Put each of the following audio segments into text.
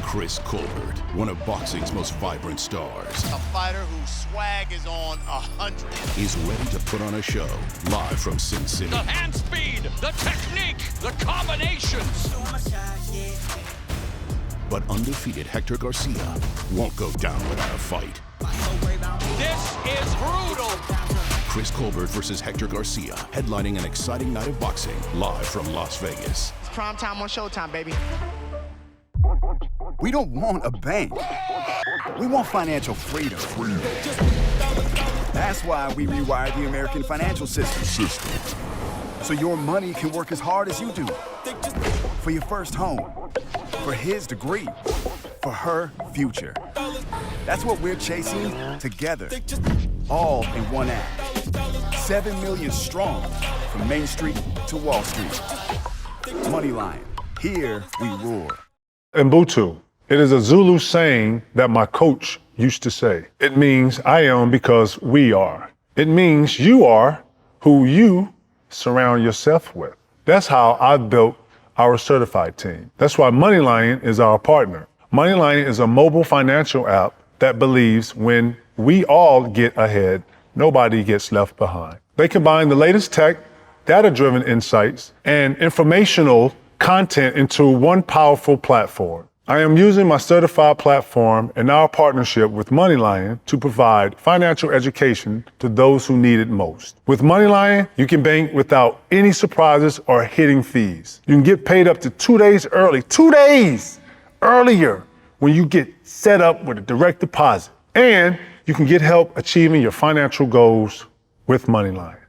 Chris Colbert, one of boxing's most vibrant stars. A fighter whose swag is on 100. Is ready to put on a show live from Sin City. The hand speed, the technique, the combinations. But undefeated Hector Garcia won't go down without a fight. This is brutal. Chris Colbert versus Hector Garcia, headlining an exciting night of boxing live from Las Vegas. It's prime time on Showtime, baby. We don't want a bank. We want financial freedom. That's why we rewired the American financial system. So your money can work as hard as you do. For your first home, for his degree, for her future. That's what we're chasing together. All in one app. 7 million strong, from Main Street to Wall Street. Moneyline, here we roar. Mbutu. It is a Zulu saying that my coach used to say. It means I am because we are. It means you are who you surround yourself with. That's how I've built our certified team. That's why Moneyline is our partner. Moneyline is a mobile financial app that believes when we all get ahead, nobody gets left behind. They combine the latest tech, data-driven insights, and informational content into one powerful platform. I am using my certified platform and our partnership with Moneyline to provide financial education to those who need it most. With Moneyline, you can bank without any surprises or hidden fees. You can get paid up to 2 days early, 2 days earlier when you get set up with a direct deposit. And you can get help achieving your financial goals with Moneyline.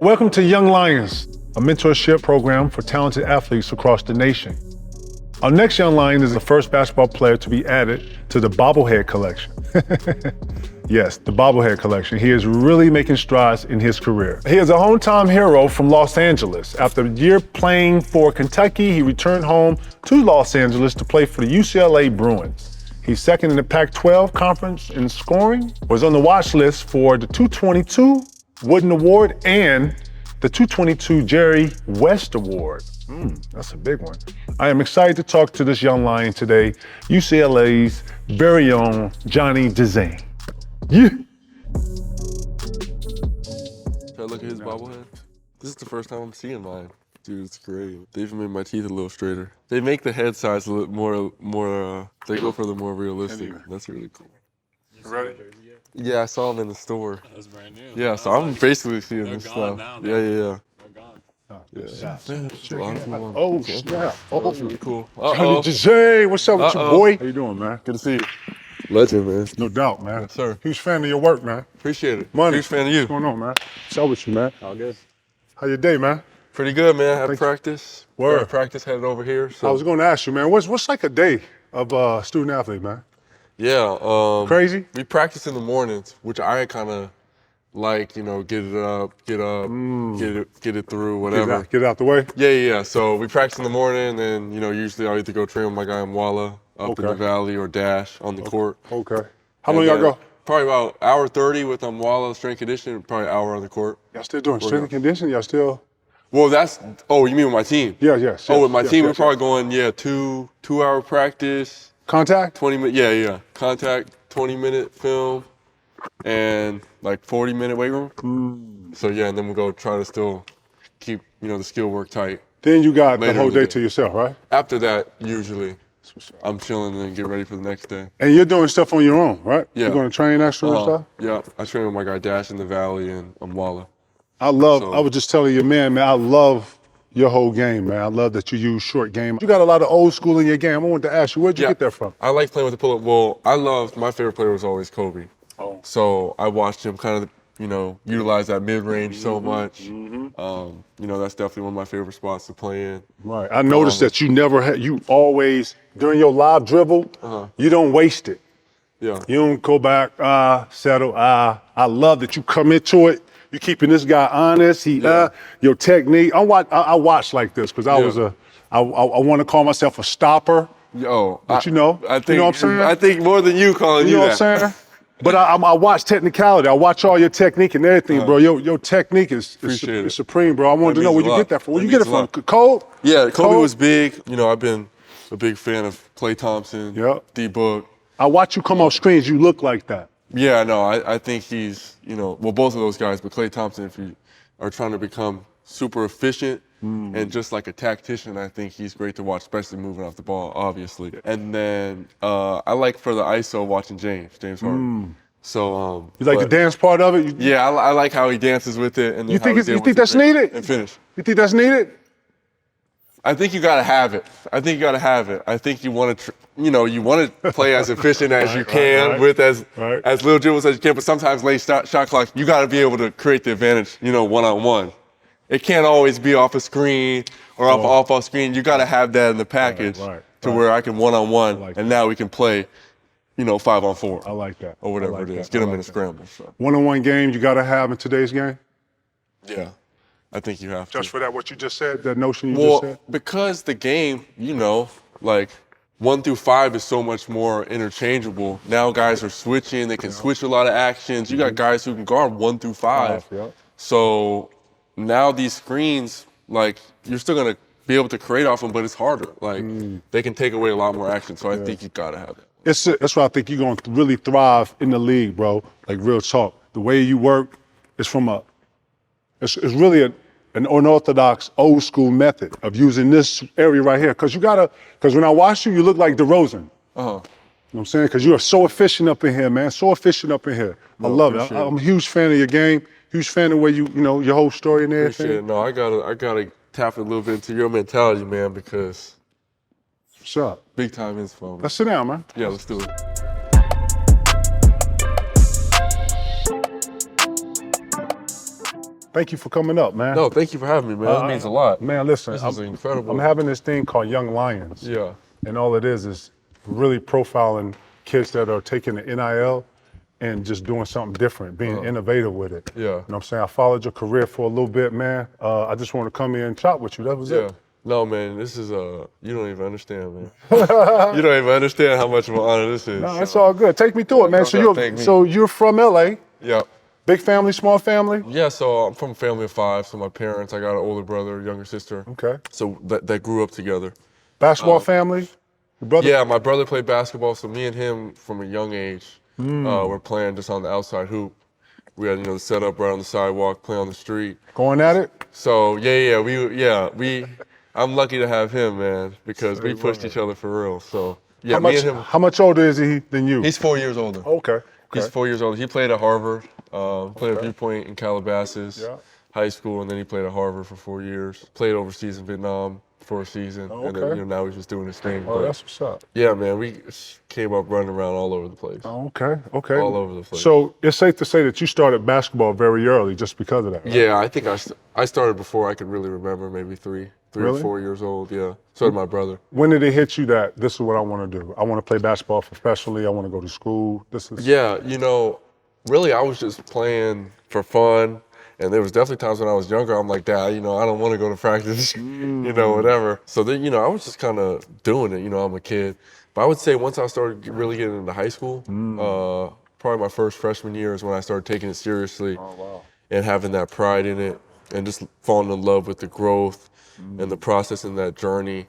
Welcome to Young Lions, a mentorship program for talented athletes across the nation. Our next Young Lion is the first basketball player to be added to the bobblehead collection. Yes, the bobblehead collection. He is really making strides in his career. He is a hometown hero from Los Angeles. After a year playing for Kentucky, he returned home to Los Angeles to play for the UCLA Bruins. He's second in the Pac-12 conference in scoring, was on the watch list for the 222 Wooden Award and the 222 Jerry West Award. That's a big one. I am excited to talk to this young lion today, UCLA's very own Johnny Juzang. Yeah. Should I look at his bobblehead? This is the first time I'm seeing mine. Dude, it's great. They even made my teeth a little straighter. They make the head size a little more, they go for the more realistic. That's really cool. You ready? Yeah, I saw them in the store. That's brand new. Yeah, so I'm basically seeing this stuff. Now, Yeah. They're gone. Yeah. Oh, snap. Oh, That's really cool. Johnny Juzang, what's up with your boy? How you doing, man? Good to see you. Legend, man. No doubt, man. Yes, sir. Huge fan of your work, man. Appreciate it. Money. Huge fan of you. What's going on, man? What's up with you, man? All good. How your day, man? Pretty good, man. I had practice. Word. Got practice headed over here. So. I was going to ask you, man, what's like a day of a student athlete, man? Yeah. Crazy? We practice in the mornings, which I kind of like, get it up, get it through, whatever. Get it out the way? Yeah. So we practice in the morning, and then, usually I'll either go train with my guy Mwala up in the valley or dash on the court. Okay. How long y'all go? Probably about hour 30 with Mwala strength conditioning, probably an hour on the court. Y'all still doing strength and conditioning? Y'all still? Well, you mean with my team? Yes. With my team, we're probably going, 2-hour practice. Contact? 20 minute, yeah. Contact, 20-minute film, and like 40-minute weight room. So and then we'll go try to still keep, the skill work tight. Then you got the Later whole in the day day. to yourself, right? After that, usually, I'm chilling and get ready for the next day. And you're doing stuff on your own, right? Yeah. You're going to train extra and stuff? Yeah, I train with my guy Dash in the valley and Mwala. I was just telling you, man, I love your whole game, man. I love that you use short game. You got a lot of old school in your game. I wanted to ask you, where'd you get that from? I like playing with the pull-up. Well, my favorite player was always Kobe. Oh. So I watched him kind of, utilize that mid-range so much. That's definitely one of my favorite spots to play in. Right. I noticed that you always, during your live dribble, you don't waste it. Yeah. You don't go back, settle, I love that you come into it. You keeping this guy honest. Your technique. I watch like this because I want to call myself a stopper. But I think, you know what I'm saying? I think more than you calling you know that. What I'm saying? But I watch technicality. I watch all your technique and everything, bro. Your technique is supreme, bro. I wanted to know where you get that from. Where you get it from? Cole? Yeah, Kobe was big. I've been a big fan of Klay Thompson, Yep. D-Book. I watch you come off screens, you look like that. Yeah, no, I think he's, well, both of those guys, but Klay Thompson, if you are trying to become super efficient and just like a tactician, I think he's great to watch, especially moving off the ball, obviously. And then I like for the ISO watching James Harden. So You like the dance part of it? Yeah, I like how he dances with it. And then You think that's create needed? and finish. You think that's needed? I think you gotta have it. I think you want to, you want to play as efficient as you can with as little dribbles as you can. But sometimes late shot clock, you got to be able to create the advantage, one-on-one. It can't always be off a screen or off a screen. You got to have that in the package to where I can one-on-one, and now we can play, 5-on-4. I like that. Or whatever it is. Get them in a scramble. So. One-on-one game you got to have in today's game? Yeah. I think you have to. Just for that, what you just said, that notion you just said? Because the game, like 1 through 5 is so much more interchangeable. Now guys are switching. They can switch a lot of actions. You got guys who can guard 1 through 5. So now these screens, like, you're still going to be able to create off them, but it's harder. Like, they can take away a lot more action. So I think you got to have it. That's why I think you're going to really thrive in the league, bro. Like, real talk. The way you work is from it's really an unorthodox, old school method of using this area right here. Because when I watch you, you look like DeRozan. You know what I'm saying? Because you are so efficient up in here, man. So efficient up in here. I love it. I'm a huge fan of your game. Huge fan of where your whole story and everything. Appreciate it. No, I gotta tap a little bit into your mentality, man, because what's up? Big time info. Man. Let's sit down, man. Yeah, let's do it. Thank you for coming up, man. No, thank you for having me, man. That means a lot. Man, listen, this is incredible. I'm having this thing called Young Lions. Yeah. And all it is really profiling kids that are taking the NIL and just doing something different, being innovative with it. Yeah. You know what I'm saying? I followed your career for a little bit, man. I just want to come in and chat with you. That was it. No, man, this is you don't even understand, man. You don't even understand how much of an honor this is. No, it's all good. Take me through it, man. So you're from LA. Yeah. Big family, small family? Yeah, so I'm from a family of 5. So my parents, I got an older brother, younger sister. Okay. So that grew up together. Basketball family? Your brother? Yeah, my brother played basketball. So me and him, from a young age, were playing just on the outside hoop. We had, the setup right on the sidewalk, play on the street. Going at it? So I'm lucky to have him, man, because we pushed each other for real. So yeah, me and him. How much older is he than you? He's 4 years older. Okay. He's 4 years older. He played at Harvard, played at Viewpoint in Calabasas High School, and then he played at Harvard for 4 years. Played overseas in Vietnam for a season, and then now he's just doing his thing. Oh, that's what's up. Yeah, man, we came up running around all over the place. Oh, okay. All over the place. So it's safe to say that you started basketball very early just because of that, right? Yeah, I think I started before I could really remember, maybe three Really? or 4 years old, yeah. So did my brother. When did it hit you that this is what I want to do? I want to play basketball professionally. I want to go to school. Yeah, really I was just playing for fun. And there was definitely times when I was younger, I'm like, Dad, I don't want to go to practice, whatever. So then, I was just kind of doing it, I'm a kid. But I would say once I started really getting into high school, probably my first freshman year is when I started taking it seriously and having that pride in it and just falling in love with the growth and the process and that journey.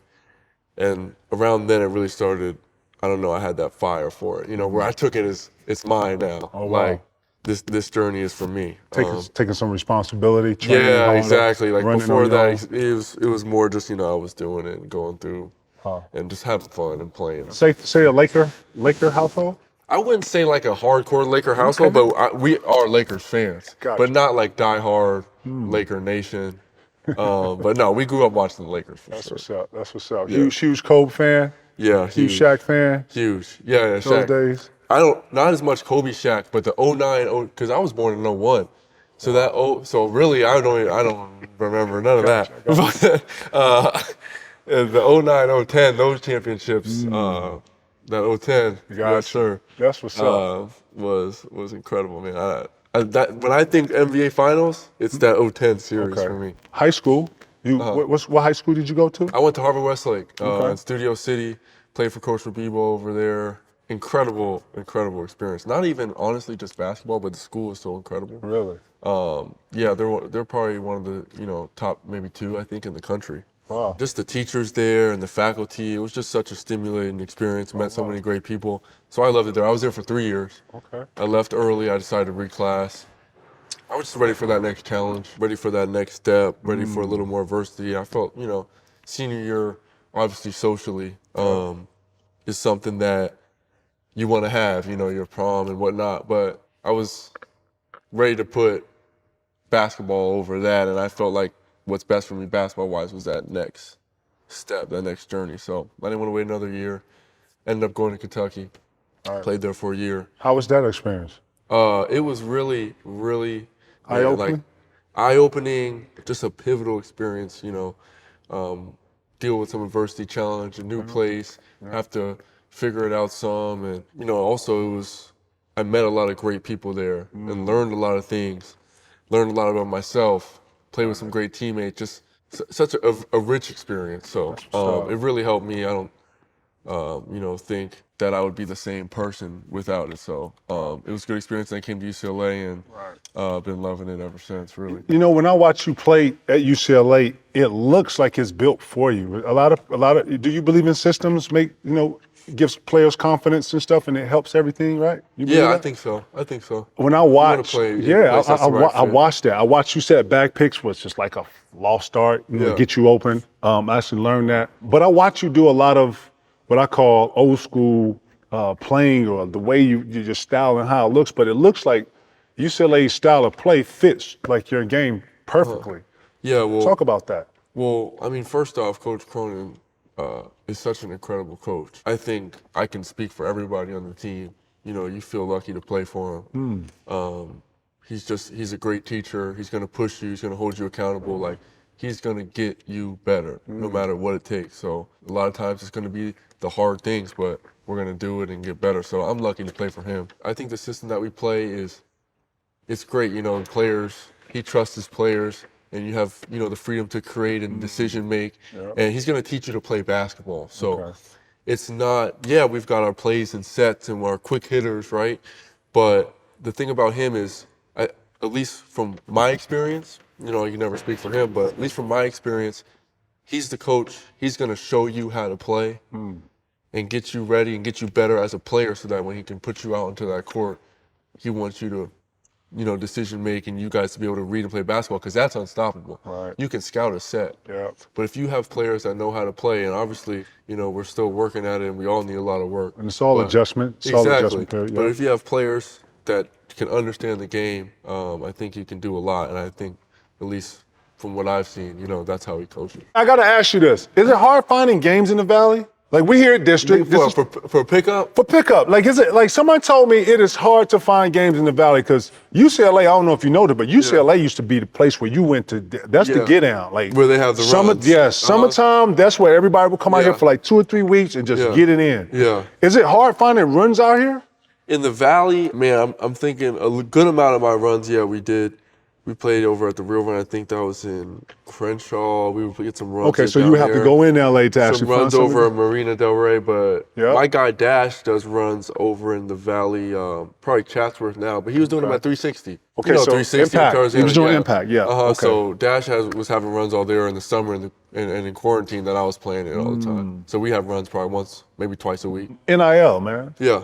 And around then it really started, I don't know, I had that fire for it, where I took it as, it's mine now. Oh, wow. Like, this journey is for me. Taking some responsibility. Yeah, exactly. Like before that, it was more just, I was doing it and going through and just having fun and playing. Safe to say a Laker household? I wouldn't say like a hardcore Laker household, but we are Lakers fans. Gotcha. But not like diehard Laker Nation. But no, we grew up watching the Lakers for sure. That's what's up. Yeah. Huge Kobe fan? Yeah, huge Shaq fan? Huge. Yeah, Shaq. Those days? Not as much Kobe Shaq, but the 09, because I was born in 01. So so really I don't remember none of that. And the 09, 010, those championships, that 010, yes sir. That's what's up. Was incredible, man. When I think NBA Finals, it's that 010 series for me. High school? What high school did you go to? I went to Harvard Westlake in Studio City, played for Coach Rubebo over there. Incredible experience. Not even honestly just basketball, but the school is so incredible. Really? Yeah, they're probably one of the top maybe 2 I think in the country. Wow. Just the teachers there and the faculty. It was just such a stimulating experience. Met so many great people. So I loved it there. I was there for 3 years. Okay. I left early. I decided to reclass. I was just ready for that next challenge, ready for that next step, ready for a little more adversity. I felt, senior year, obviously socially, is something that you want to have, your prom and whatnot. But I was ready to put basketball over that, and I felt like what's best for me basketball-wise was that next step, that next journey. So I didn't want to wait another year. Ended up going to Kentucky, played there for a year. How was that experience? It was really, really Eye-opening? Eye-opening, just a pivotal experience, deal with some adversity challenge, a new place, have to figure it out some. And, also I met a lot of great people there and learned a lot of things, learned a lot about myself, played with some great teammates, just such a rich experience. So it really helped me. I don't, think that I would be the same person without it. So it was a good experience. I came to UCLA and been loving it ever since, really. When I watch you play at UCLA, it looks like it's built for you. A lot of. Do you believe in systems? Gives players confidence and stuff, and it helps everything, right? Yeah, I think so. When I watch, I Right, watched that. I watched you said back picks was just like a lost start, get you open. I actually learned that. But I watch you do a lot of what I call old school playing, or the way you just style and how it looks. But it looks like UCLA's style of play fits like your game perfectly. Yeah, well, talk about that. Well, first off, Coach Cronin is such an incredible coach. I think I can speak for everybody on the team. You feel lucky to play for him. He's a great teacher. He's going to push you. He's going to hold you accountable. Like, he's going to get you better no matter what it takes. So a lot of times it's going to be the hard things, but we're going to do it and get better. So I'm lucky to play for him. I think the system that we play it's great. Players, he trusts his players, and you have, the freedom to create and decision make. And he's going to teach you to play basketball. So it's not, we've got our plays and sets and our quick hitters, right? But the thing about him is, at least from my experience, you can never speak for him, but at least from my experience, he's the coach. He's going to show you how to play and get you ready and get you better as a player, so that when he can put you out into that court, he wants you to, decision make, and you guys to be able to read and play basketball, because that's unstoppable. Right. You can scout a set. But if you have players that know how to play, and obviously, we're still working at it and we all need a lot of work. And it's all adjustment. Exactly. But if you have players that can understand the game, I think you can do a lot. And I think, at least from what I've seen, that's how he coaches. I got to ask you this. Is it hard finding games in the Valley? Like, we here at District. For pickup? For pickup. Like, is it, like, somebody told me it is hard to find games in the Valley, because UCLA, I don't know if you know that, but UCLA used to be the place where you went to, that's the get down. Like, where they have the runs. Yeah, summertime, that's where everybody would come out here for like 2 or 3 weeks and just get it in. Yeah. Is it hard finding runs out here? In the Valley, man, I'm thinking a good amount of my runs, we did. We played over at the Real Run. I think that was in Crenshaw. We would get some runs. Okay, so you have to go in LA to actually some find runs over at Marina Del Rey, but my guy Dash does runs over in the Valley, probably Chatsworth now, but he was doing them at 360. Okay, so 360 Impact. He was doing Impact, So Dash was having runs all there in the summer and in quarantine that I was playing it all the time. So we have runs probably once, maybe twice a week. NIL, man. Yeah.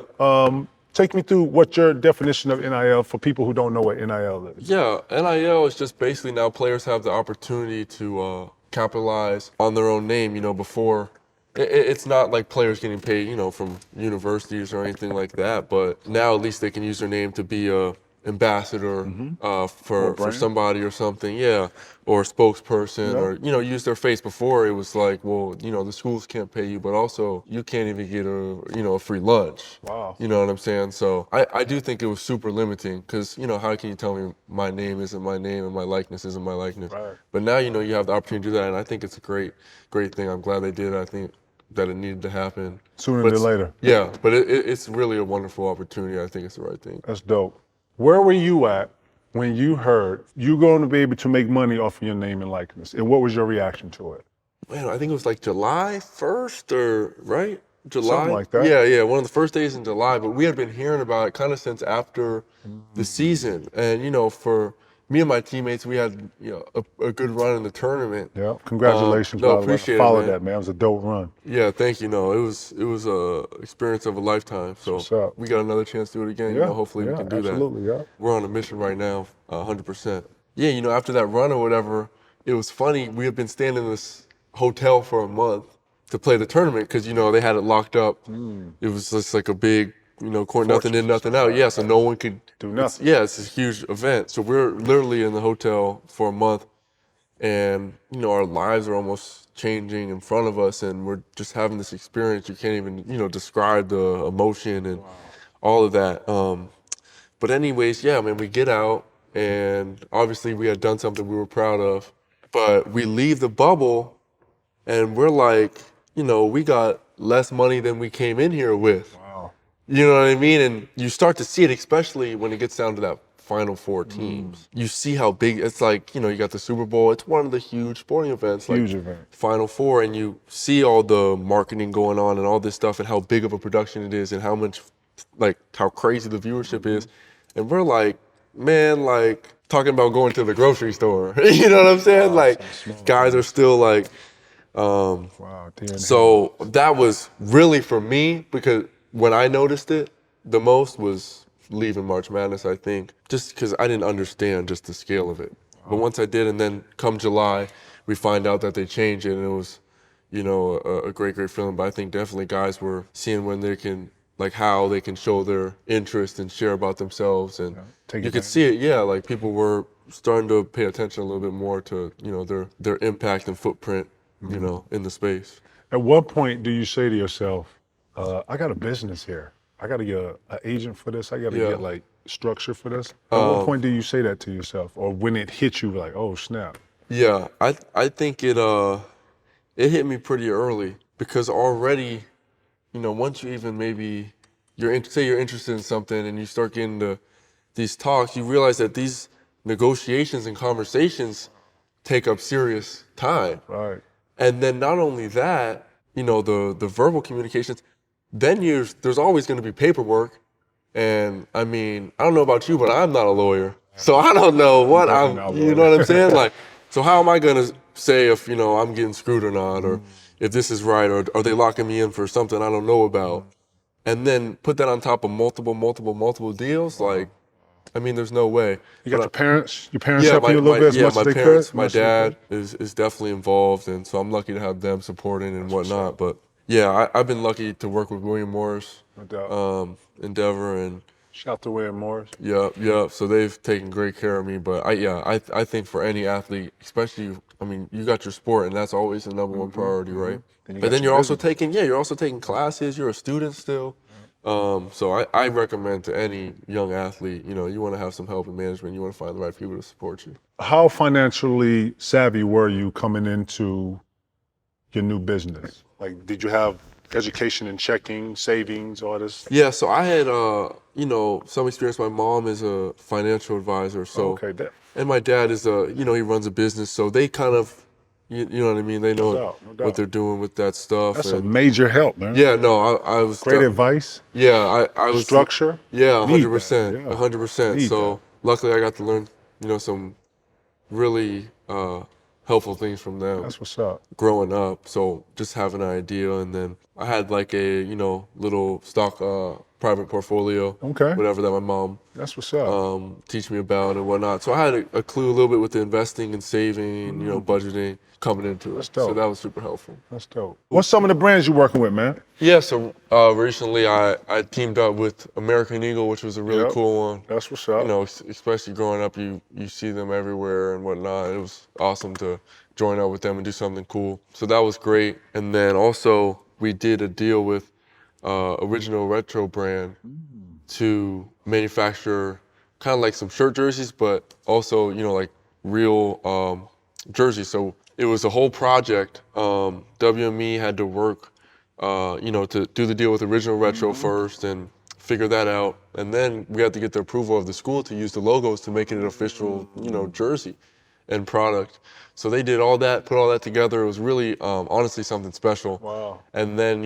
Take me through what your definition of NIL for people who don't know what NIL is. Yeah, NIL is just basically now players have the opportunity to capitalize on their own name. Before, it's not like players getting paid, from universities or anything like that. But now at least they can use their name to be a ambassador for somebody or something, or a spokesperson, or use their face. Before it was like, well, the schools can't pay you, but also you can't even get a free lunch. Wow. You know what I'm saying? So I do think it was super limiting, because how can you tell me my name isn't my name and my likeness isn't my likeness? Right. But now you have the opportunity to do that, and I think it's a great thing. I'm glad they did. I think that it needed to happen sooner than later. Yeah, but it's really a wonderful opportunity. I think it's the right thing. That's dope. Where were you at when you heard you're going to be able to make money off of your name and likeness? And what was your reaction to it? Man, I think it was like July 1st or, right? July? Something like that. Yeah, one of the first days in July. But we had been hearing about it kind of since after the season. And, for me and my teammates, we had a good run in the tournament. Yeah, congratulations. No, by the way. appreciate it, Followed man. that, man. It was a dope run. Yeah, thank you. No, it was a experience of a lifetime. So what's up. we got another chance to do it again. Yeah, Hopefully we can do absolutely, that. yeah. We're on a mission right now, 100%. Yeah, after that run or whatever, it was funny. We had been staying in this hotel for a month to play the tournament because they had it locked up. It was just like a big, court, nothing in, nothing out. Yeah, so no one could do nothing. It's this huge event. So we're literally in the hotel for a month, and our lives are almost changing in front of us, and we're just having this experience. You can't even describe the emotion and all of that. But anyways, yeah, man, we get out, and obviously we had done something we were proud of, but we leave the bubble, and we're like, we got less money than we came in here with. Wow. You know what I mean? And you start to see it, especially when it gets down to that Final Four teams. You see how big it's like. You got the Super Bowl. It's one of the huge sporting events. Huge event. Final Four, and you see all the marketing going on and all this stuff, and how big of a production it is, and how much, how crazy the viewership is. And we're like, man, talking about going to the grocery store. You know what I'm saying? Guys are still wow. So that was really for me, because when I noticed it the most was leaving March Madness, I think, just because I didn't understand just the scale of it. But once I did, and then come July, we find out that they changed it, and it was, a great, great feeling. But I think definitely guys were seeing when they can, how they can show their interest and share about themselves. And you could see it, people were starting to pay attention a little bit more to, their impact and footprint, in the space. At what point do you say to yourself, I got a business here. I got to get an agent for this. I got to get structure for this. At what point do you say that to yourself, or when it hits you, oh snap? Yeah, I think it hit me pretty early, because already, once you even maybe say you're interested in something and you start getting to these talks, you realize that these negotiations and conversations take up serious time. Right. And then not only that, the verbal communications, then there's always going to be paperwork. And I mean, I don't know about you, but I'm not a lawyer. So I don't know what you know what I'm saying? So how am I going to say if, I'm getting screwed or not, or if this is right, or are they locking me in for something I don't know about? And then put that on top of multiple deals, I mean, there's no way. You got your parents helping you a little bit as much as they could? My dad is definitely involved, and so I'm lucky to have them supporting and whatnot. But yeah, I've been lucky to work with William Morris, no doubt. Endeavor, and shout to William Morris. Yeah. So they've taken great care of me. But I think for any athlete, especially, I mean, you got your sport, and that's always the number one priority, right? But then you're also taking classes. You're a student still. So I recommend to any young athlete, you want to have some help in management, you want to find the right people to support you. How financially savvy were you coming into your new business? Did you have education in checking, savings, all this? Yeah, so I had, some experience. My mom is a financial advisor, so, and my dad is he runs a business, so they kind of, you know what I mean? They know what they're doing with that stuff. That's a major help, man. Yeah, no, I was... Great advice. Yeah, I was... Structure. Yeah, 100%. 100%. So luckily I got to learn, some really helpful things from them. That's what's up. Growing up, so just having an idea, and then I had a, little stock private portfolio. Whatever that my mom... That's what's up. Teach me about and whatnot. So I had a clue a little bit with the investing and saving, budgeting coming into it. That's dope. So that was super helpful. That's dope. What's some of the brands you're working with, man? Yeah, so recently I teamed up with American Eagle, which was a really cool one. That's what's up. Especially growing up, you see them everywhere and whatnot. It was awesome to join up with them and do something cool. So that was great. And then also we did a deal with Original Retro brand to manufacture kind of like some shirt jerseys, but also, real jerseys. So it was a whole project. WME had to work, to do the deal with Original Retro first and figure that out. And then we had to get the approval of the school to use the logos to make it an official, jersey and product. So they did all that, put all that together. It was really, honestly, something special. Wow. And then,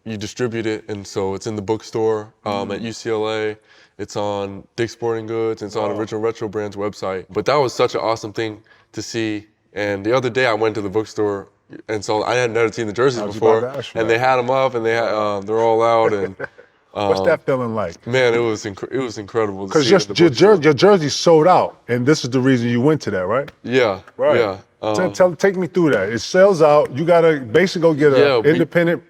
you distribute it, and so it's in the bookstore at UCLA. It's on Dick's Sporting Goods. It's on Original Retro Brand's website. But that was such an awesome thing to see. And the other day I went to the bookstore, and so I had never seen the jerseys before, and they had them up, and they had they're all out. And what's that feeling like? Man, it was incredible. Because your jersey sold out, and this is the reason you went to that, right? Yeah, right. Yeah. Take me through that. It sells out. You gotta basically go get an independent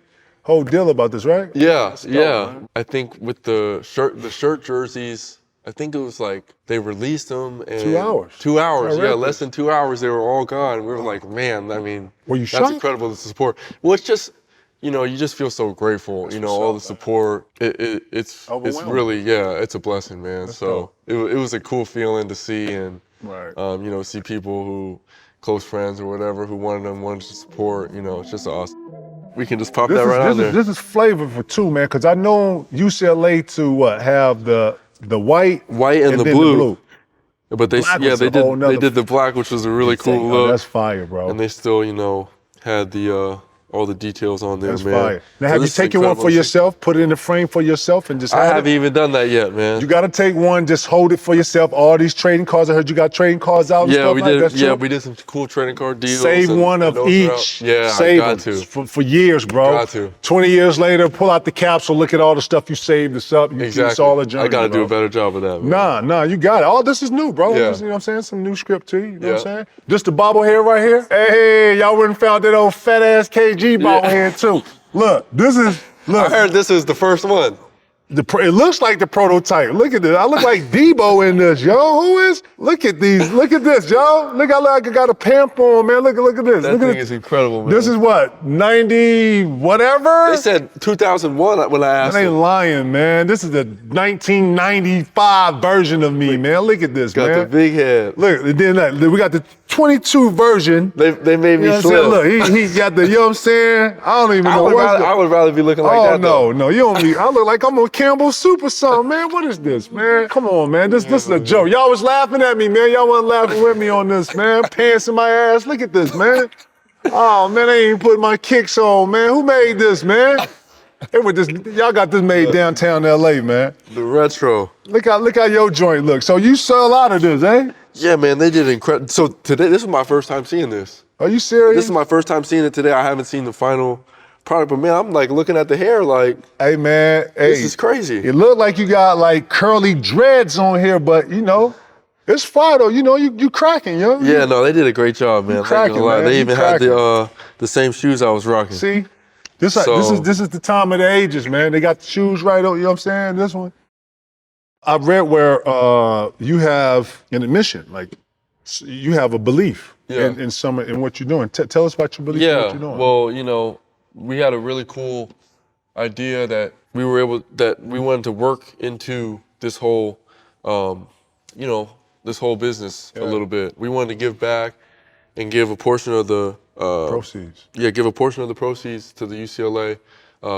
whole deal about this, right? Yeah, yeah. Man. I think with the shirt jerseys, I think it was like they released them in 2 hours. 2 hours, yeah, less than 2 hours. They were all gone. We were like, man, I mean, were you that's shocked? incredible to support. Well, it's just, you know, you just feel so grateful. You know, all the support. It's really, yeah, it's a blessing, man. So it was a cool feeling to see, and you know, see people who close friends or whatever who wanted to support. You know, it's just awesome. We can just pop that right on there. This is flavor for two, man, because I know UCLA to have the white and the blue. But they did the black, which was a really cool look. That's fire, bro. And they still, you know, had the all the details on there, that's man. Fire. Now, have you taken one for yourself, put it in the frame for yourself, and just I haven't even done that yet, man. You got to take one, just hold it for yourself. All these trading cards, I heard you got trading cards out. Yeah, and we stuff did. Like that, yeah, we did some cool trading card deals. Save one of each. Yeah, save I got to. For years, bro. Got to. 20 years later, pull out the capsule, look at all the stuff you saved. This up. It's all a journey. I got to do a better job of that. Man. Nah, you got it. All this is new, bro. Yeah. This, you know what I'm saying? Some new script too. You know what I'm saying? Just the bobblehead right here. Hey, y'all wouldn't found that old fat ass KG bobblehead too. Look, I heard this is the first one. It looks like the prototype. Look at this. I look like Debo in this, yo. Who is? Look at these. Look at this, yo. Look, I got a pamp on, man. Look at this. That thing is incredible, man. This is what, 90 whatever? They said 2001 when I asked them. They ain't lying, man. This is the 1995 version of me, man. Look at this, man. Got the big head. Look, then we got the 22 version. They made me slim. Look, he got the, you know what I'm saying? I don't even know what. I would rather be looking like that. Oh, no, you don't be. I look like I'm on Campbell Soup or something, man. What is this, man? Come on, man. This is a joke. Y'all was laughing at me, man. Y'all wasn't laughing with me on this, man. Pants in my ass. Look at this, man. Oh, man, I ain't even put my kicks on, man. Who made this, man? Y'all got this made downtown LA, man. The retro. Look how your joint looks. So you sell out of this, eh? Yeah, man, they did incredible. So today, this is my first time seeing this. Are you serious? This is my first time seeing it today. I haven't seen the final product, but man, I'm like looking at the hair like, hey man, this is crazy. It looked like you got like curly dreads on here, but you know, it's fire though. You know, you cracking, yo. Yeah, no, they did a great job, man. Cracking, man. They even had the same shoes I was rocking. See, this is the time of the ages, man. They got the shoes right on. You know what I'm saying? This one. I read where you have an admission, like you have a belief in what you're doing. Tell us about your belief in what you're doing. Well, you know, we had a really cool idea that we wanted to work into this whole, this whole business a little bit. We wanted to give back and give a portion of the proceeds. Yeah, give a portion of the proceeds to the UCLA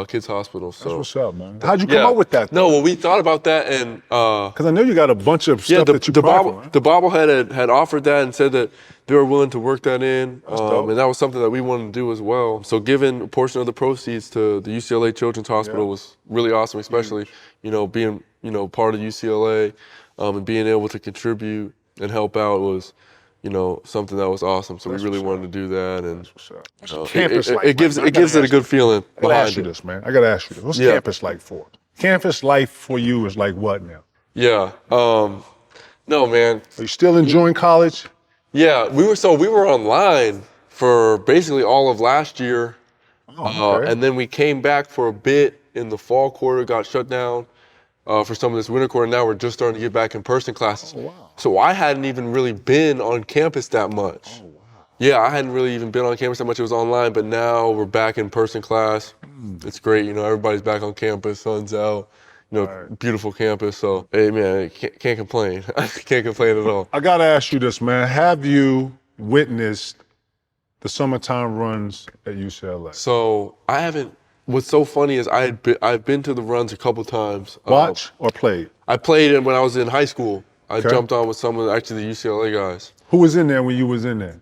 Kids Hospital. So that's what's up, man. How'd you come up with that? No, well, we thought about that, and because I know you got a bunch of stuff that you the bobblehead had offered that and said that they were willing to work that in, and that was something that we wanted to do as well. So giving a portion of the proceeds to the UCLA Children's Hospital was really awesome, especially being part of UCLA and being able to contribute and help out was something that was awesome. So we really wanted to do that, and it gives it a good feeling. I gotta ask you this, man. I gotta ask you this. What's campus like for? Campus life for you is like what now? Yeah. No, man. Are you still enjoying college? Yeah, we were online for basically all of last year, and then we came back for a bit in the fall quarter, got shut down for some of this winter quarter. Now we're just starting to get back in person classes. Oh, wow. So I hadn't even really been on campus that much. Oh, wow. Yeah, I hadn't really even been on campus that much. It was online, but now we're back in person class. It's great. Everybody's back on campus, sun's out. Beautiful campus. So, hey, man, can't complain. Can't complain at all. I got to ask you this, man. Have you witnessed the summertime runs at UCLA? So, I haven't. What's so funny is I've been to the runs a couple times. Watch or played? I played it when I was in high school. I jumped on with some of the UCLA guys. Who was in there when you was in there?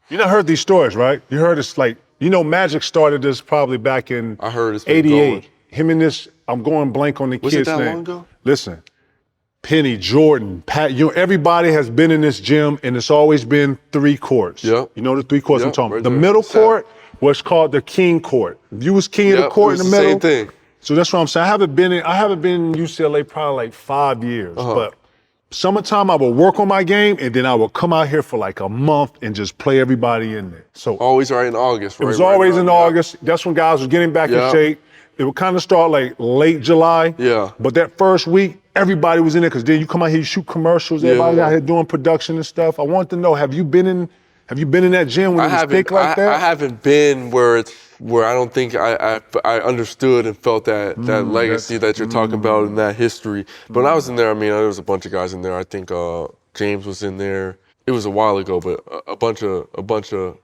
You done heard these stories, right? You heard it's like You know, Magic started this probably back in I heard it's been '88. going. Him and this, I'm going blank on the Was it kid's that name. long ago? Listen, Penny, Jordan, Pat, you know, everybody has been in this gym, and it's always been 3 courts. Yep. You know the 3 courts I'm Yep, talking about. right The there. middle Set. court was called the king court. If you was king of the Yep, court it in was the the middle. same thing. So that's what I'm saying. I haven't been in UCLA probably like 5 years, but summertime I would work on my game, and then I would come out here for like a month and just play everybody in there. So Always right in August, right? it was Right always around- in August. That's when guys were getting back in Yeah. shape. It would kind of start like late July. Yeah. But that first week, everybody was in there because then you come out here, you shoot commercials. Everybody Yeah. out here doing production and stuff. I want to know, have you been in that gym when it was thick like that? I haven't been where I don't think I understood and felt that legacy that you're talking about and that history. But when I was in there, I mean, there was a bunch of guys in there. I think James was in there. It was a while ago, but a bunch of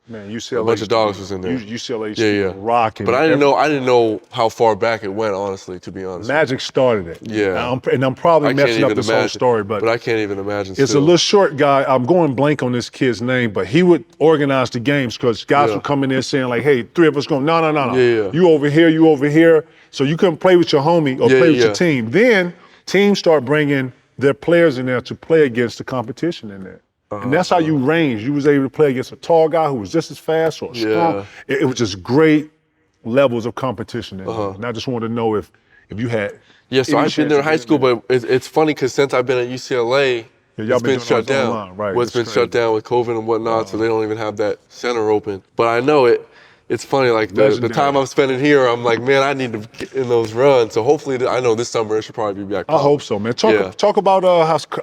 Man, UCLA. a bunch of dogs was in there. UCLA used Yeah, to yeah. be rocking. But I didn't know how far back it went, honestly, to be honest. Magic started it. Yeah. And I'm probably I can't messing up even this whole imagine. story, but I can't even imagine. it's still. a little short guy. I'm going blank on this kid's name, but he would organize the games because guys would come in there saying like, hey, 3 of us going, no. Yeah. You over here. So you couldn't play with your homie or play with your team. Then teams start bringing their players in there to play against the competition in there. And that's how you range. You was able to play against a tall guy who was just as fast or strong. It was just great levels of competition in there. And I just wanted to know if you had. Yeah, so I've been there in high school, but it's funny because since I've been at UCLA, y'all it's been doing shut all down. online, right, It's it's been shut down with COVID and whatnot, so they don't even have that center open. But I know it. It's funny, like the time I'm spending here, I'm like, man, I need to get in those runs. So hopefully, I know this summer it should probably be back. I hope so, man. Talk about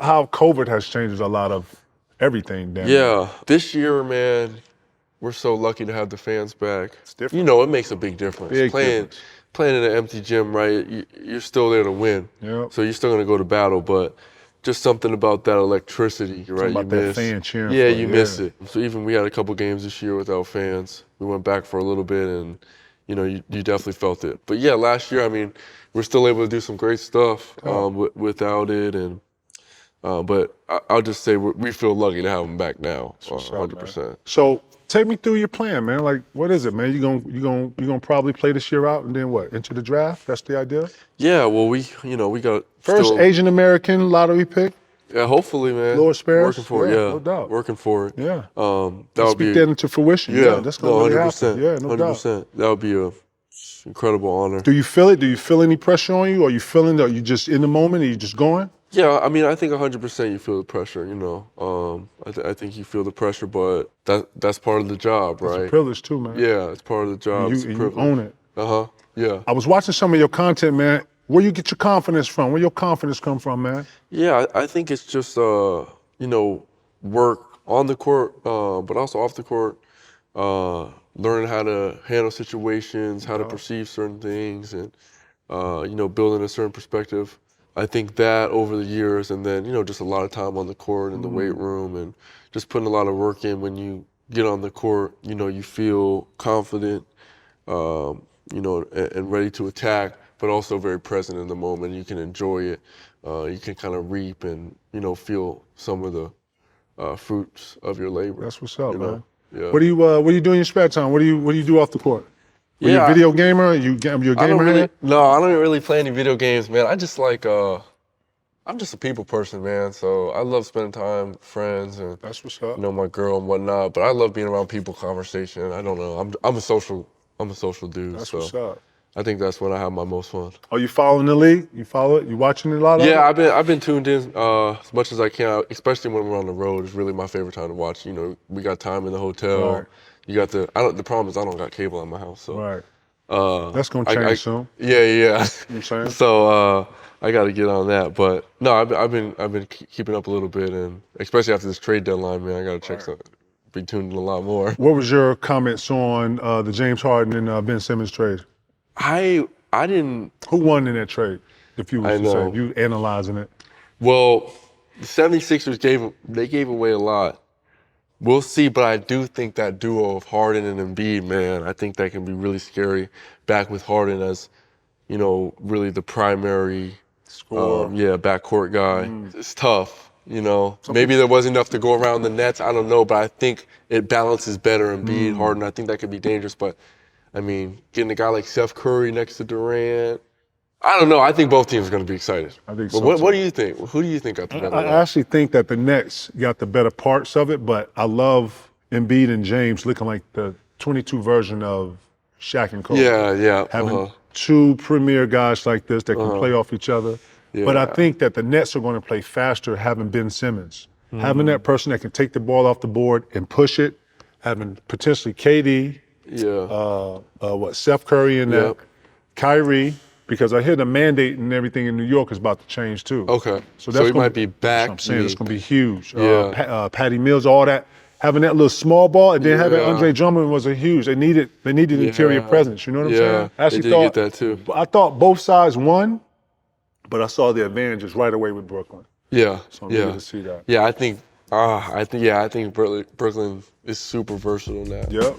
how COVID has changed a lot of everything down there. Yeah, this year, man, we're so lucky to have the fans back. It's different. You know, it makes a big difference. Big Playing in an empty gym, right? You're still there to win. Yep. So you're still gonna go to battle, but just something about that electricity, right? About you that miss. fan cheering Yeah, for you you, miss yeah. it. So even we had a couple games this year without fans. We went back for a little bit, and you know, you definitely felt it. But yeah, last year, I mean, we're still able to do some great stuff without it, and. But I'll just say we feel lucky to have them back now, 100%. So take me through your plan, man. Like, what is it, man? You gonna probably play this year out and then what? Into the draft? That's the idea. Yeah, well, we got First Asian American lottery pick. Yeah, hopefully, man. Lord Sparrows? Working for it, Yeah, yeah. no doubt. Working for it. Yeah. That would be Speak that into fruition. Yeah, that's gonna really happen. Yeah, no doubt. 100%. That would be a incredible honor. Do you feel it? Do you feel any pressure on you? Are you feeling that you just in the moment? Are you just going? Yeah, I mean, I think 100% you feel the pressure, you know. I think you feel the pressure, but that's part of the job, right? It's a privilege too, man. Yeah, it's part of the job. It's a You privilege. own it. Yeah. I was watching some of your content, man. Where you get your confidence from? Where your confidence come from, man? Yeah, I think it's just, you know, work on the court, but also off the court, learning how to handle situations, how to perceive certain things, and, you know, building a certain perspective. I think that over the years, and then, you know, just a lot of time on the court in the weight room and just putting a lot of work in. When you get on the court, you know, you feel confident, you know, and ready to attack, but also very present in the moment. You can enjoy it. You can kind of reap and, you know, feel some of the fruits of your labor. That's what's up, man. Yeah. What do you do in your spare time? What do you do off the court? Are you a video gamer? You a gamer? I don't really play any video games, man. I just like, I'm just a people person, man. So I love spending time with friends and That's what's up. you know, my girl and whatnot. But I love being around people, conversation. I don't know. I'm a social dude. That's so what's up. I think that's when I have my most fun. Are you following the league? You follow it? You watching it a lot? Yeah, I've been tuned in as much as I can, especially when we're on the road. It's really my favorite time to watch. You know, we got time in the hotel. Right. You got the problem is I don't got cable at my house, so Right. That's gonna change soon. Yeah. You know what I'm saying? So I got to get on that, but no, I've been keeping up a little bit, and especially after this trade deadline, man, I got to check some, be tuned in a lot more. What was your comments on the James Harden and Ben Simmons trade? I didn't. Who won in that trade? If you was to say, know. if you analyzing it. Well, the 76ers gave away a lot. We'll see, but I do think that duo of Harden and Embiid, man, I think that can be really scary. Back with Harden as, you know, really the primary Score. backcourt guy. It's tough. You know, maybe there wasn't enough to go around the nets. I don't know, but I think it balances better Embiid, Harden. I think that could be dangerous. But, I mean, getting a guy like Steph Curry next to Durant, I don't know. I think both teams are going to be excited. I think but so, what do you think? Who do you think got the better? I actually think that the Nets got the better parts of it, but I love Embiid and James looking like the 22 version of Shaq and Kobe. Yeah. Having two premier guys like this that can play off each other. Yeah. But I think that the Nets are going to play faster having Ben Simmons. Having that person that can take the ball off the board and push it, having potentially KD, Steph Curry in that, Kyrie, because I hear the mandate and everything in New York is about to change too. Okay. So that's he might be back. That's what I'm saying. It's going to be huge. Yeah. Patty Mills, all that. Having that little small ball and then having Andre Drummond was a huge. They needed interior presence. You know what I'm saying? I actually get that too. I thought both sides won, but I saw the advantages right away with Brooklyn. Yeah. So I'm eager to see that. Yeah, I think Brooklyn is super versatile now. Yep.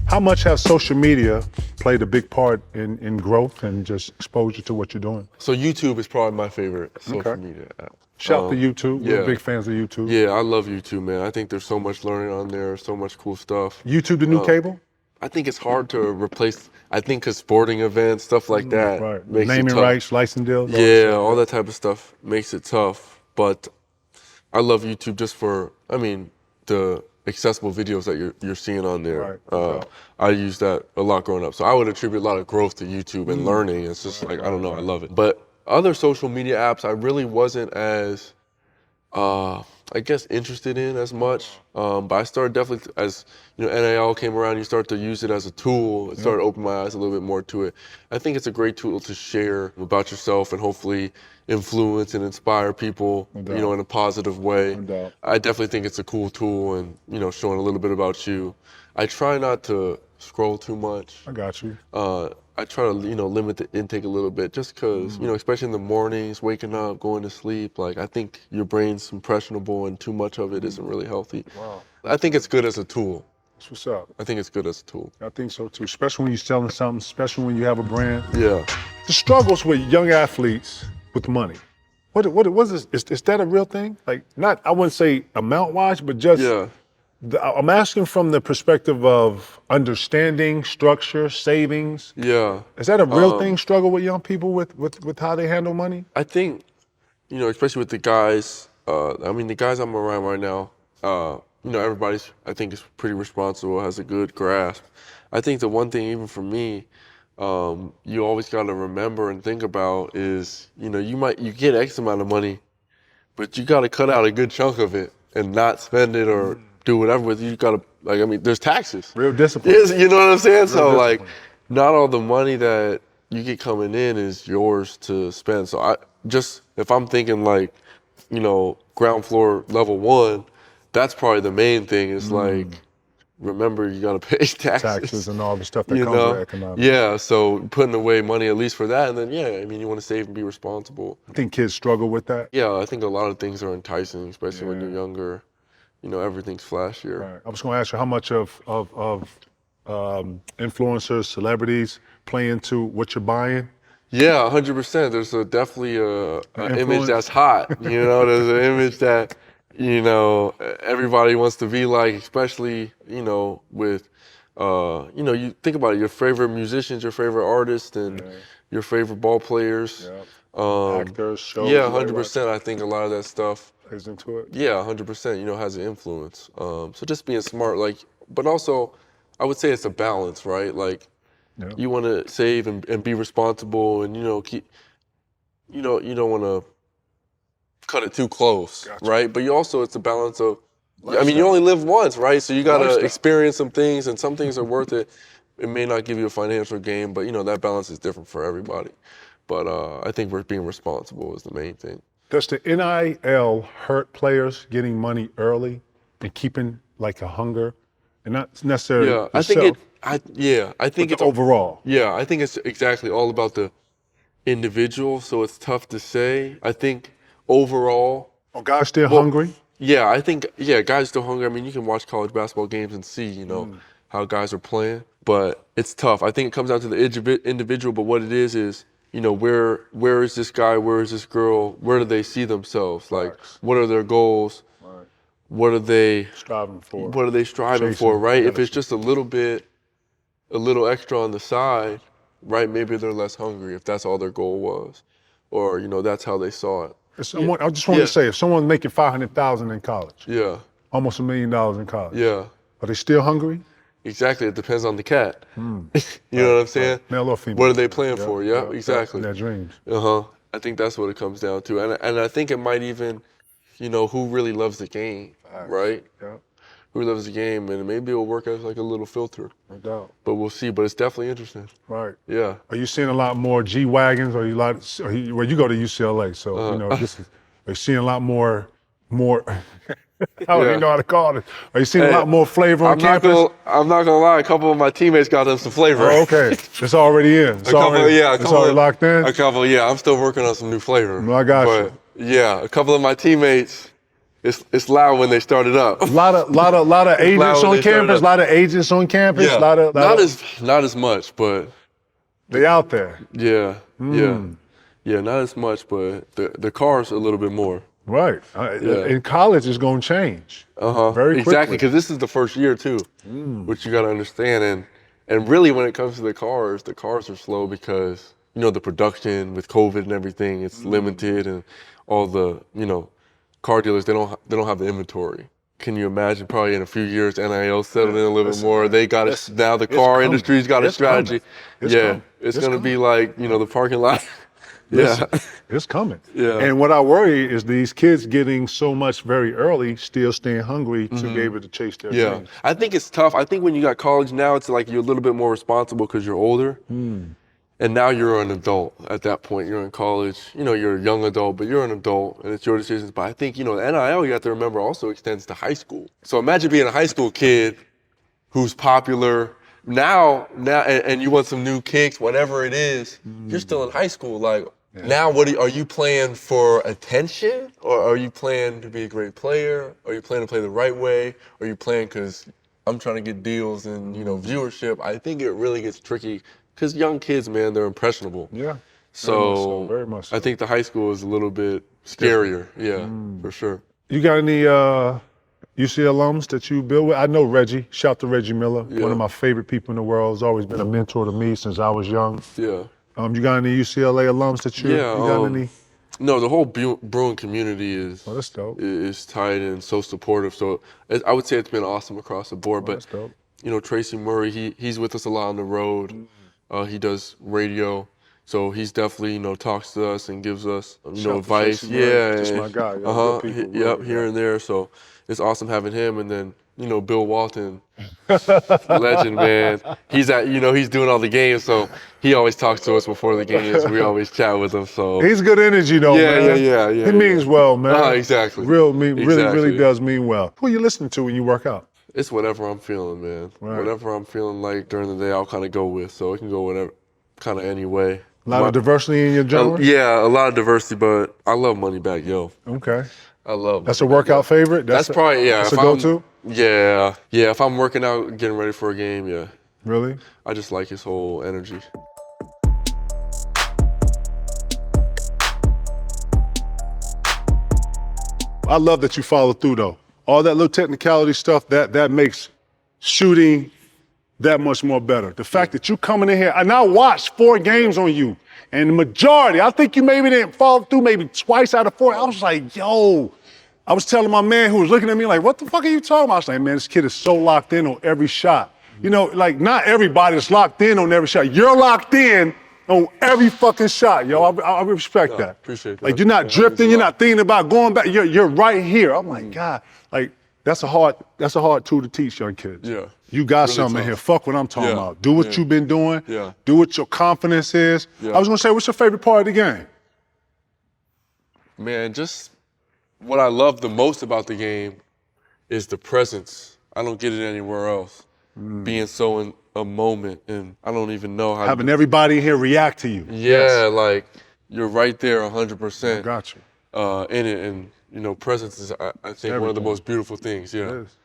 How much has social media played a big part in growth and just exposure to what you're doing? So YouTube is probably my favorite social media app. Shout out to YouTube. We're big fans of YouTube. Yeah, I love YouTube, man. I think there's so much learning on there, so much cool stuff. YouTube the new cable? I think it's hard to replace. I think because sporting events, stuff like that, makes it naming tough. rights, license deals. All that type of stuff makes it tough. But I love YouTube just for, the accessible videos that you're seeing on there. I used that a lot growing up. So I would attribute a lot of growth to YouTube and learning. It's just I don't know, I love it. But other social media apps, I really wasn't as, interested in as much. But I started definitely, as NIL came around, you start to use it as a tool. It started to open my eyes a little bit more to it. I think it's a great tool to share about yourself and hopefully influence and inspire people, in a positive way. I definitely think it's a cool tool and, showing a little bit about you. I try not to scroll too much. I got you. I try to, limit the intake a little bit just because, especially in the mornings, waking up, going to sleep, I think your brain's impressionable and too much of it isn't really healthy. Wow. I think it's good as a tool. That's what's up. I think it's good as a tool. I think so too, especially when you're selling something, especially when you have a brand. Yeah. The struggles with young athletes with money. What is that a real thing? Not, I wouldn't say amount-wise, but just I'm asking from the perspective of understanding, structure, savings. Yeah. Is that a real thing, struggle with young people with how they handle money? I think, especially with the guys, the guys I'm around right now, everybody's, I think, is pretty responsible, has a good grasp. I think the one thing, even for me, you always got to remember and think about is, you get X amount of money, but you got to cut out a good chunk of it and not spend it or do whatever with it. You got to, there's taxes. Real discipline. You know what I'm saying? So discipline. not all the money that you get coming in is yours to spend. So if I'm thinking ground floor level one, that's probably the main thing is remember you got to pay taxes and all the stuff that comes with economics. Yeah, so putting away money at least for that, and then you want to save and be responsible. I think kids struggle with that. Yeah, I think a lot of things are enticing, especially when you're younger. Everything's flashier. Right. I was going to ask you how much of influencers, celebrities play into what you're buying? Yeah, 100%. There's definitely an image that's hot. There's an image that everybody wants to be like, especially, with, you think about it, your favorite musicians, your favorite artists, and your favorite ball players. Actors, shows. Yeah, 100%. I think a lot of that stuff plays into it. Yeah, 100%, has an influence. So just being smart, but also, I would say it's a balance, right? You want to save and be responsible and, keep, you don't want to cut it too close, right? But it's a balance of, you only live once, right? So you got to experience some things, and some things are worth it. It may not give you a financial gain, but, that balance is different for everybody. But I think we're being responsible is the main thing. Does the NIL hurt players getting money early and keeping a hunger, and not necessarily? Yeah, I think it's overall. Yeah, I think it's exactly all about the individual. So it's tough to say. I think overall, are guys still hungry? Yeah, I think guys still hungry. You can watch college basketball games and see how guys are playing, but it's tough. I think it comes down to the individual. But what it is you know, where is this guy? Where is this girl? Where do they see themselves? Like, what are their goals? Right. What are they striving for? What are they striving for, right? If it's just a little extra on the side, right? Maybe they're less hungry if that's all their goal was, or you know, that's how they saw it. I just wanted to say, if someone's making $500,000 in college, Yeah. almost $1 million in college, Yeah. are they still hungry? Exactly. It depends on the cat. You know what I'm saying? Male or female? What are they playing for? Yeah, exactly. Their dreams. I think that's what it comes down to, and I think it might even, you know, who really loves the game, right? Yeah. Who loves the game, and maybe it'll work as like a little filter. No doubt. But we'll see. But it's definitely interesting. Right. Yeah. Are you seeing a lot more G wagons, or well, you go to UCLA, so you know are you seeing a lot more? I don't even know how to call it. Are you seeing a lot more flavor on campus? I'm not gonna lie. A couple of my teammates got them some flavor. Oh, okay. It's already in. It's already locked in. A couple. Yeah, I'm still working on some new flavor. No, I got you. Yeah, a couple of my teammates. It's loud when they start it up. A lot of agents on campus. A lot of agents on campus. Yeah. Not as much, but they out there. Yeah. Yeah. Not as much, but the car's a little bit more. Right. In college, it's going to change. Very quickly. Exactly, because this is the first year too, which you got to understand. And really, when it comes to the cars are slow because you know the production with COVID and everything, it's limited, and all the car dealers they don't have the inventory. Can you imagine? Probably in a few years, NIL settled in a little bit more. They got it now. The car industry's got a strategy. It's going to be like the parking lot. Listen, it's coming. Yeah. And what I worry is these kids getting so much very early, still staying hungry to be able to chase their dreams. I think it's tough. I think when you got college now, it's like you're a little bit more responsible because you're older. And now you're an adult at that point. You're in college. You're a young adult, but you're an adult, and it's your decisions. But I think, NIL, you have to remember, also extends to high school. So imagine being a high school kid who's popular now, and you want some new kicks, whatever it is. You're still in high school. Like, now, are you playing for attention, or are you playing to be a great player? Are you playing to play the right way? Or are you playing because I'm trying to get deals and viewership? I think it really gets tricky because young kids, man, they're impressionable. Yeah. So, very much so. I think the high school is a little bit scarier. Yeah, for sure. You got any UC alums that you build with? I know Reggie. Shout to Reggie Miller, one of my favorite people in the world. He's always been a mentor to me since I was young. Yeah. You got any UCLA alums that you got any? No, the whole Bruin community is that's dope. Is tight and so supportive. So I would say it's been awesome across the board. But that's dope. Tracy Murray, he's with us a lot on the road. He does radio, so he's definitely talks to us and gives us advice. Just my guy. Here and there. So it's awesome having him. And then Bill Walton, legend, man. He's he's doing all the games, so he always talks to us before the games. We always chat with him. So he's good energy, though, man. Yeah. He means well, man. Exactly. Really does mean well. Who are you listening to when you work out? It's whatever I'm feeling, man. Right. Whatever I'm feeling like during the day, I'll kind of go with. So it can go whatever, kind of any way. A lot of diversity in your genre? Yeah, a lot of diversity, but I love Moneybagg Yo. Okay. I love That's a workout favorite? That's probably, That's a go-to? Yeah, if I'm working out, getting ready for a game, yeah. Really? I just like his whole energy. I love that you follow through, though. All that little technicality stuff, that makes shooting that much more better. The fact that you coming in here, and I watched 4 games on you, and the majority, I think you maybe didn't follow through maybe twice out of 4. I was like, yo. I was telling my man who was looking at me like, what the fuck are you talking about? I was like, man, this kid is so locked in on every shot. Not everybody's locked in on every shot. You're locked in on every fucking shot, yo. I respect that. Appreciate that. Like, you're not drifting, you're not thinking about going back. You're right here. I'm like, God, like, that's a hard tool to teach young kids. Yeah. You got really something tough. here. Fuck what I'm talking about. Do what you've been doing. Yeah. Do what your confidence is. Yeah. I was gonna say, what's your favorite part of the game? Man, just what I love the most about the game is the presence. I don't get it anywhere else. Being so in a moment, and I don't even know how. Having everybody here react to you. Yeah, like you're right there 100%. I got you. In it, and presence is, I think, one of the most beautiful things. Yeah. It is.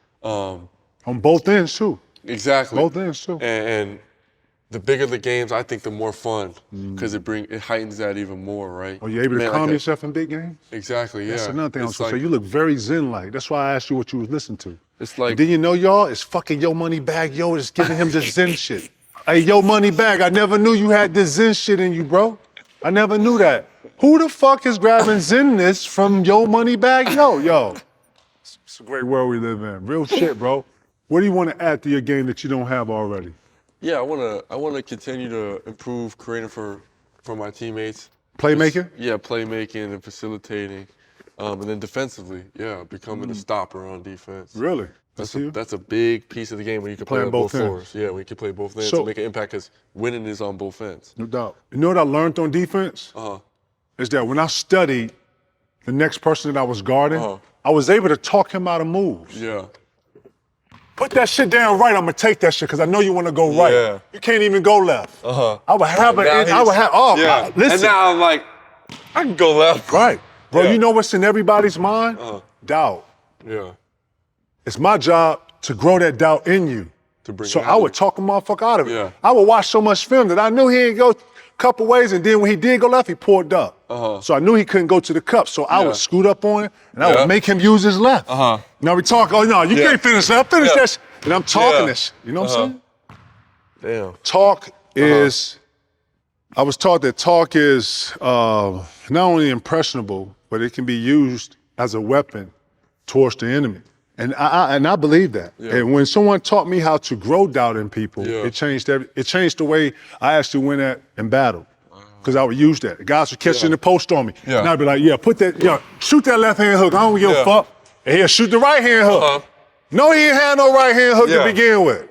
On both ends too. Exactly. Both ends too. And the bigger the games, I think the more fun because it heightens that even more, right? Are you able to calm yourself in big games? Exactly, yeah. That's another thing I was going to say. You look very zen-like. That's why I asked you what you was listening to. It's like, and then you know, y'all, it's fucking Yo Money Bag. Yo, it's giving him this zen shit. Hey, Yo Money Bag, I never knew you had this zen shit in you, bro. I never knew that. Who the fuck is grabbing zenness from Yo Money Bag? Yo. It's a great world we live in. Real shit, bro. What do you want to add to your game that you don't have already? Yeah, I wanna continue to improve creating for my teammates. Playmaking? Yeah, playmaking and facilitating. And then defensively, becoming a stopper on defense. Really? That's a big piece of the game when you can play on both floors. Yeah, when you can play both ends to make an impact because winning is on both ends. No doubt. You know what I learned on defense? Is that when I studied the next person that I was guarding, I was able to talk him out of moves. Yeah. Put that shit down right, I'm gonna take that shit because I know you wanna go right. Yeah. You can't even go left. I would have listen. And now I'm like, I can go left. Right. Bro, you know what's in everybody's mind? Doubt. Yeah. It's my job to grow that doubt in you. So I would talk a motherfucker out of it. Yeah. I would watch so much film that I knew he didn't go a couple ways, and then when he did go left, he pulled up. So I knew he couldn't go to the cup, so I would scoot up on him, and I would make him use his left. Now we talk, oh no, you can't finish that, finish that shit. And I'm talking this, you know what I'm saying? Damn. Talk is, I was taught that talk is not only impressionable, but it can be used as a weapon towards the enemy. And I believe that. And when someone taught me how to grow doubt in people, it changed the way I actually went at in battle. Because I would use that. The guys would catch in the post on me. And I'd be like, put that, shoot that left hand hook. I don't give a fuck. And he'll shoot the right hand hook. No, he ain't had no right hand hook to begin with.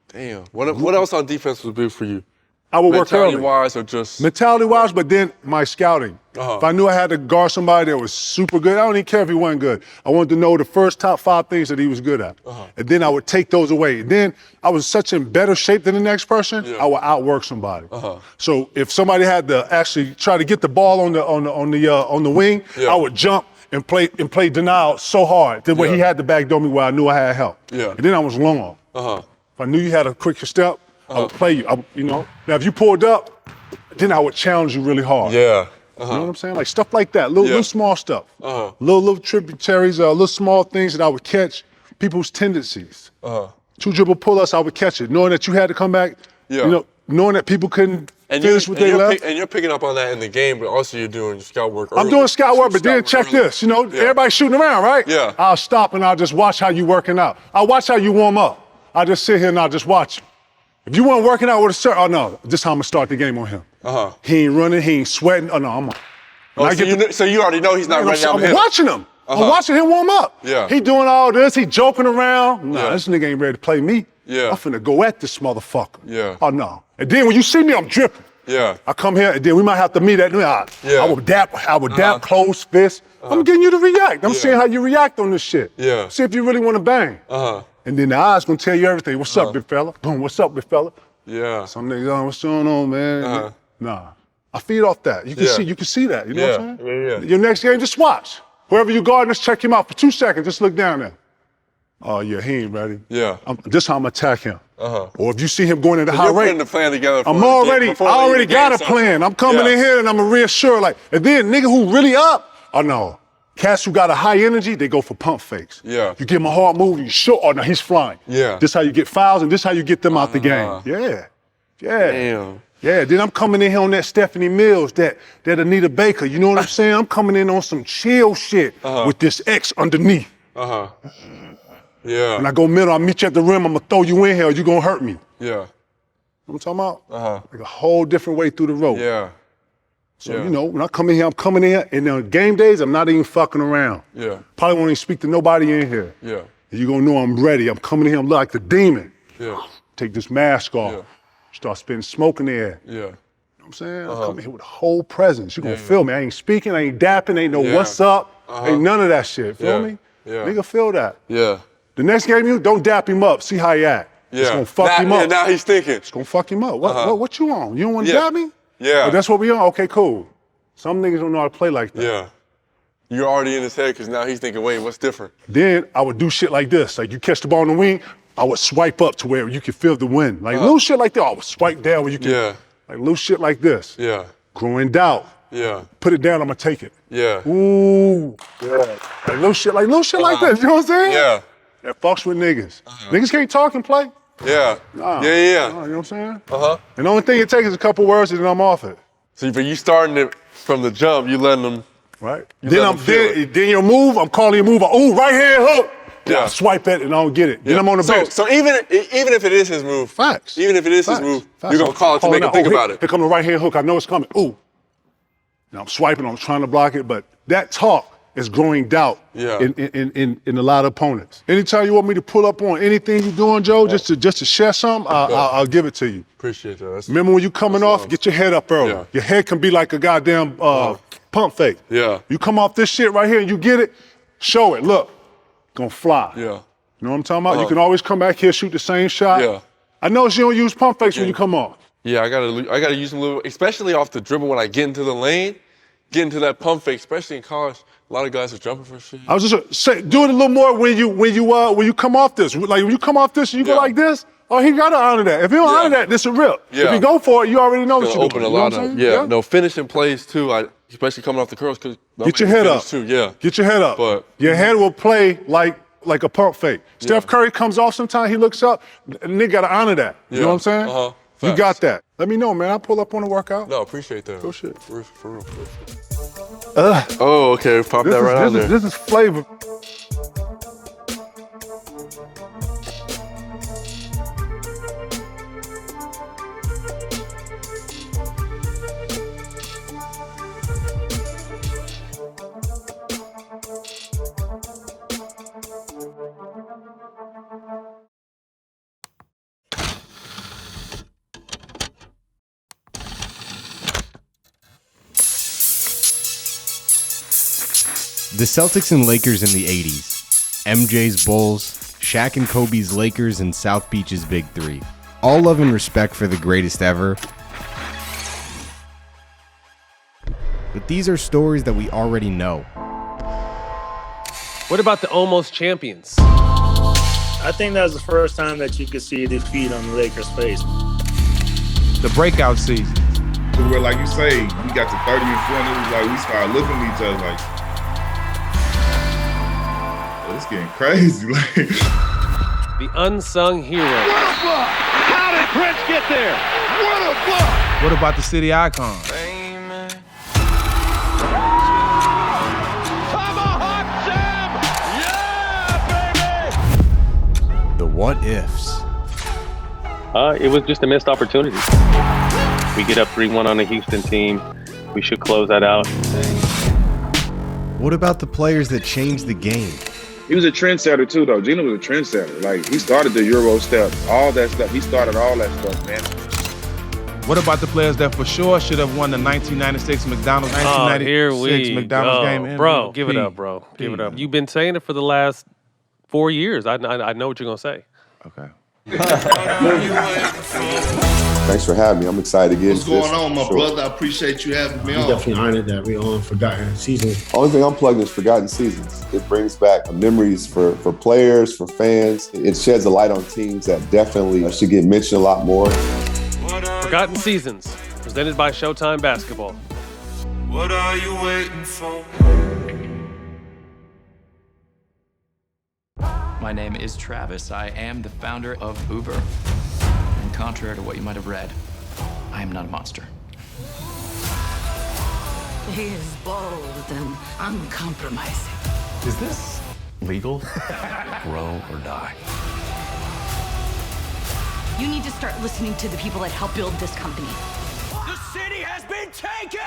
Damn. What else on defense was big for you? I would work early. Mentality-wise or just? Mentality-wise, but then my scouting. If I knew I had to guard somebody that was super good, I don't even care if he wasn't good. I wanted to know the first top 5 things that he was good at. And then I would take those away. And then I was such in better shape than the next person, I would outwork somebody. So if somebody had to actually try to get the ball on the wing, I would jump and play denial so hard that way he had to backdoor me where I knew I had help. And then I was long. If I knew you had a quicker step, I would play you. Now, if you pulled up, then I would challenge you really hard. You know what I'm saying? Like stuff like that, little small stuff. Little tributaries, little small things that I would catch people's tendencies. 2 dribble pull-ups, I would catch it. Knowing that you had to come back, knowing that people couldn't finish what they left. And you're picking up on that in the game, but also you're doing scout work early. I'm doing scout work, but then check this. Everybody's shooting around, right? I'll stop and I'll just watch how you working out. I'll watch how you warm up. I'll just sit here and I'll just watch you. If you weren't working out with a certain, oh no, this is how I'm gonna start the game on him. He ain't running, he ain't sweating. Oh no, I'm on. So you already know he's not running out. I'm watching him. I'm watching him warm up. He doing all this, he joking around. Nah, this nigga ain't ready to play me. I'm finna go at this motherfucker. Oh no. And then when you see me, I'm dripping. I come here and then we might have to meet at I would dap, close fist. I'm getting you to react. I'm seeing how you react on this shit. See if you really wanna bang. And then the eyes gonna tell you everything. What's up, big fella? Boom, what's up, big fella? Some niggas, what's going on, man? Nah. I feed off that. You can see that. You know what I'm saying? Your next game, just watch. Whoever you guarding, just check him out for 2 seconds. Just look down there. Oh yeah, he ain't ready. This how I'm gonna attack him. Or if you see him going into high rate, putting the plan together. I already got a plan. I'm coming in here and I'm gonna reassure and then nigga who really up, oh no. Cats who got a high energy, they go for pump fakes. You give him a hard move, you show, oh no, he's flying. This how you get fouls and this how you get them out the game. Damn. Then I'm coming in here on that Stephanie Mills, that Anita Baker, you know what I'm saying? I'm coming in on some chill shit with this X underneath. When I go middle, I meet you at the rim, I'm gonna throw you in here or you gonna hurt me. You know what I'm talking about? Like a whole different way through the rope. So, when I come in here, I'm coming in here, and on game days, I'm not even fucking around. Probably won't even speak to nobody in here. You're gonna know I'm ready. I'm coming in here, I'm like the demon. Take this mask off. Start spitting smoke in the air. You know what I'm saying? I'm coming here with a whole presence. You're gonna feel me. I ain't speaking, I ain't dapping, ain't no what's up, ain't none of that shit. Feel me? Nigga feel that. The next game, you don't dap him up, see how he act. It's gonna fuck him up. Now he's thinking. It's gonna fuck him up. What you on? You don't wanna dap me? But that's what we on? Okay, cool. Some niggas don't know how to play like that. You're already in his head because now he's thinking, wait, what's different? Then I would do shit like this. Like you catch the ball on the wing, I would swipe up to where you could feel the wind. Like little shit like that. I would swipe down where you can, like little shit like this. Yeah. Growing doubt. Yeah. Put it down, I'm gonna take it. Yeah. Ooh. Yeah. Like little shit like this. You know what I'm saying? Yeah. That fucks with niggas. Niggas can't talk and play. Yeah. Nah. Yeah. You know what I'm saying? Uh-huh. And the only thing it takes is a couple words and then I'm off it. So but you starting it from the jump, you letting them. Right. Then your move, I'm calling your move. Oh, right hand hook. Yeah. I swipe it and I don't get it. Then I'm on the bench. So even if it is his move, facts. Even if it is his move, you're gonna call it to make him think about it. Here come the right hand hook. I know it's coming. Ooh. Now I'm swiping. I'm trying to block it, but that talk is growing doubt in a lot of opponents. Anytime you want me to pull up on anything you're doing, Joe, just to share something, I'll give it to you. Appreciate that. Remember when you coming off, get your head up early. Yeah. Your head can be like a goddamn pump fake. Yeah. You come off this shit right here and you get it, show it. Look, gonna fly. Yeah. You know what I'm talking about? You can always come back here, shoot the same shot. Yeah. I know you don't use pump fakes when you come off. Yeah, I gotta use them a little, especially off the dribble when I get into the lane, get into that pump fake, especially in college. A lot of guys are jumping for shit. I was just saying, do it a little more when you come off this. Like when you come off this and you go like this. Oh, he gotta honor that. If he don't honor that, this a rip. Yeah. If you go for it, you already know what you're open doing. a lot of no finishing plays too. Especially coming off the curls because get your head up. Too. Yeah. Get your head up. But your head will play like a pump fake. Steph Curry comes off sometime, he looks up, nigga gotta honor that. You know what I'm saying? Uh-huh. You got that. Let me know, man. I'll pull up on the workout. No, appreciate that. Go shit. For real. Oh, okay. Pop that right on there. This is flavor. The Celtics and Lakers in the 80s, MJ's Bulls, Shaq and Kobe's Lakers, and South Beach's Big Three. All love and respect for the greatest ever. But these are stories that we already know. What about the almost champions? I think that was the first time that you could see a defeat on the Lakers' face. The breakout season. Where, like you say, we got to 30 and 40, it was like we started looking at each other like, it's getting crazy. The unsung hero. What a block! How did Prince get there? What a block! What about the city icon? Tomahawk jam! Yeah, baby! The what ifs. It was just a missed opportunity. We get up 3-1 on the Houston team. We should close that out. What about the players that changed the game? He was a trendsetter too, though. Gino was a trendsetter. Like, he started the Euro step, all that stuff. He started all that stuff, man. What about the players that for sure should have won the 1996 McDonald's game? Bro, give it up, bro. Give it up. You've been saying it for the last 4 years. I know what you're gonna say. Okay. Thanks for having me. I'm excited to get What's going on, my brother? I appreciate you having me on. Definitely honored that we're on Forgotten Seasons. Only thing I'm plugging is Forgotten Seasons. It brings back memories for players, for fans. It sheds a light on teams that definitely should get mentioned a lot more. Forgotten Seasons, presented by Showtime Basketball. What are you waiting for? My name is Travis. I am the founder of Uber. And contrary to what you might have read, I am not a monster. He is bold and uncompromising. Is this legal? Grow or die. You need to start listening to the people that help build this company. The city has been taken!